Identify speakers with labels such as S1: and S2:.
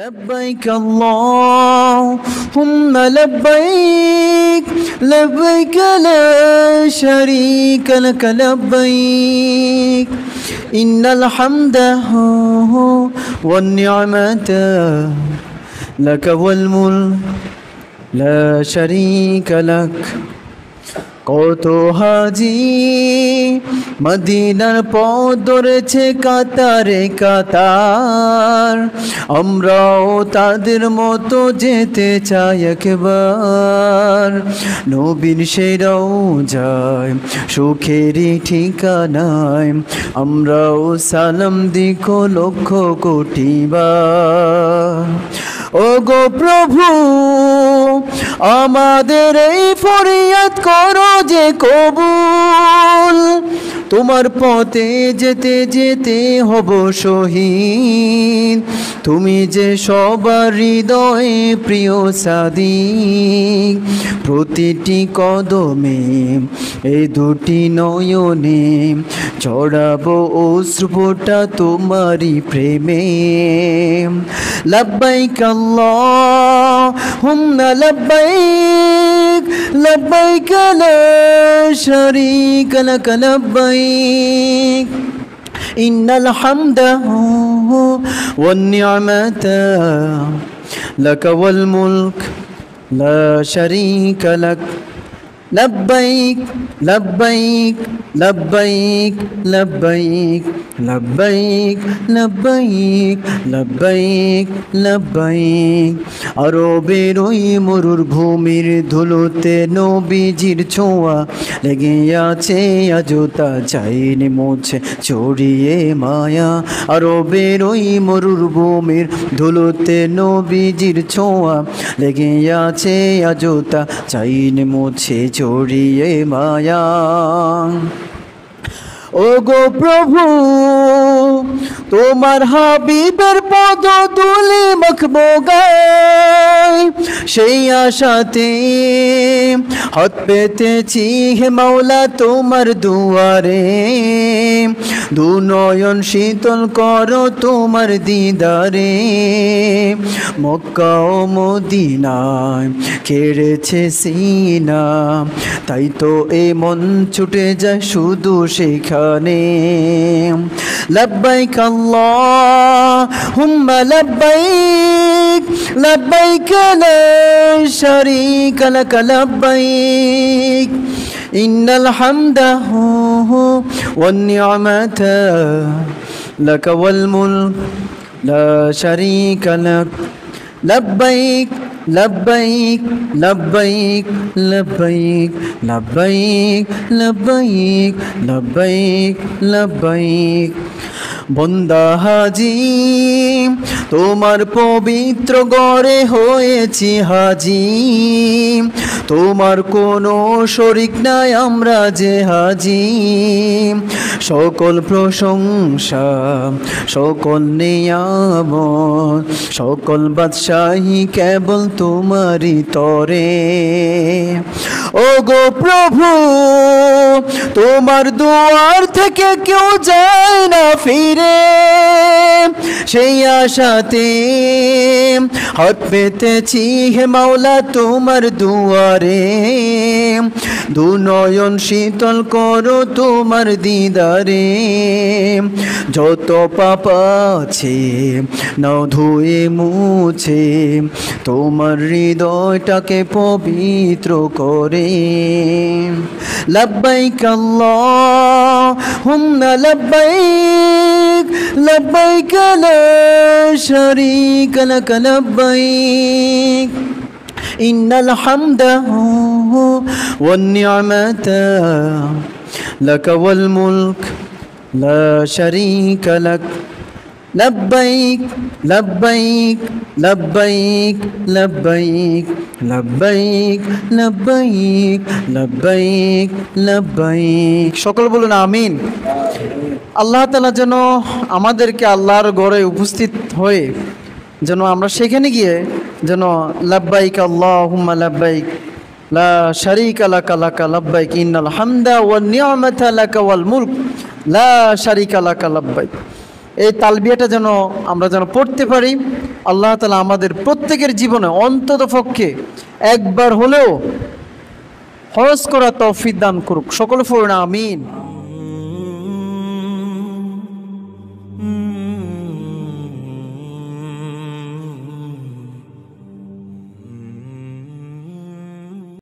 S1: لبيك اللهم لبيك لبيك لا شريك لك لبيك إن الحمد والنعمة لك والملك لا شريك لك কত হাজি মদিনার পথ ধরেছে কাতারে কাতার, আমরাও তাদের মতো যেতে চাই একবার নবীর সেই রওজায় সুখেরই ঠিকানায়। আমরাও সালাম দিকো লক্ষ কোটি বার। ও গো প্রভু আমাদের এই ফরিয়াদ করো যে কবুল, তোমার পথে যেতে যেতে হব শহীদ। তুমি যে সবার হৃদয়ে প্রিয় সাদিক, প্রতিটি কদমে এই দুটি নয়নে চড়াবো অশ্রুফোঁটা তোমারই প্রেমে। লব্বাইক আল্লাহুম্মা লব্বাইক লব্বাইক লা শারীকা লাক লব্বাইক ইন্নাল হামদা ওয়ান নি'মাতা লাক ওয়াল মুলক লা শারীকা লাক। لبيك لبيك لبيك لبيك لبيك لبيك لبيك لبيك আরবের ওই মরুভূমির ধুলোতে নবীজির ছোঁয়া লেগে আছে আজও তা যায়নি মুছে ছড়িয়ে মায়া। আরবের ওই মরুভূমির ধুলোতে নবীজির ছোঁয়া লেগে আছে আজও তা যায়নি মুছে ছড়িয়ে মায়া। ও গো প্রভু তোমার হাবিবের পদ ধুলি মাখবো গায়, সেই আশাতে হাত পেতেছি হে মাওলা তোমার দুয়ারে। দু নয়ন শীতল করো তোমার দিদারে। মক্কা ও মদিনায় কেড়েছে সিনা, তাই তো এ মন ছুটে যায় শুধু সেখানে। লব্বাইক আল্লাহুম্মা লব্বাইক লব্বাইক লা শারীকা লাক লব্বাইক ইন্নাল হামদা ওয়ান নি'মাতা লাক ওয়াল মুলক লা শারীকা লাক। লব্বাইক লব্বাইক লব্বাইক লব্বাইক লব্বাইক লব্বাইক লব্বাইক লব্বাইক। বন্দা হাজি তোমার পবিত্র ঘরে হয়েছি হাজি, তোমার কোনো শরিক নাই আমরা যে হাজি। সকল প্রশংসা সকল নিয়ামত সকল বাদশাহী কেবল তোমারই তরে। ও গো প্রভু তোমার দুয়ার থেকে কেউ যায় না ফিরে, সেই আশাতে হাত পেতেছি হে মাওলা তোমার দুয়ারে। দু নয়ন শীতল করো তোমার দিদারে। যত পাপ আছে নাও ধুয়ে মুছে তোমার হৃদয়টাকে পবিত্র করে। লব্বাইক আল্লাহুম্মা লব্বাইক লব্বাইক লা শারীকা লাক লব্বাইক ইন্নাল হামদা ওয়ান নি'মাতা লাক ওয়াল মুলক লা শারীকা লাক। লব্বাইক লব্বাইক লব্বাইক লব্বাইক লব্বাইক লব্বাইক লব্বাইক লব্বাইক। সকল বলুন আমিন। আল্লাহ তাআলা যেন আমাদেরকে আল্লাহর ঘরে উপস্থিত হয়ে যেন আমরা সেখানে গিয়ে যেন লব্বাইক আল্লাহুম্মা লব্বাইক লা শারীকা লাকা লাকা লব্বাইক ইন্নাল হামদা ওয়ান নি'মাতা লাকা ওয়াল মুলক লা শারীকা লাকা লব্বাইক, এই তালবিয়াটা যেন আমরা যেন পড়তে পারি আল্লাহ তাআলা আমাদের প্রত্যেকের জীবনে অন্ততপক্ষে একবার হলেও হজ করা তৌফিক দান করুক। সকলে পড়ুন আমিন।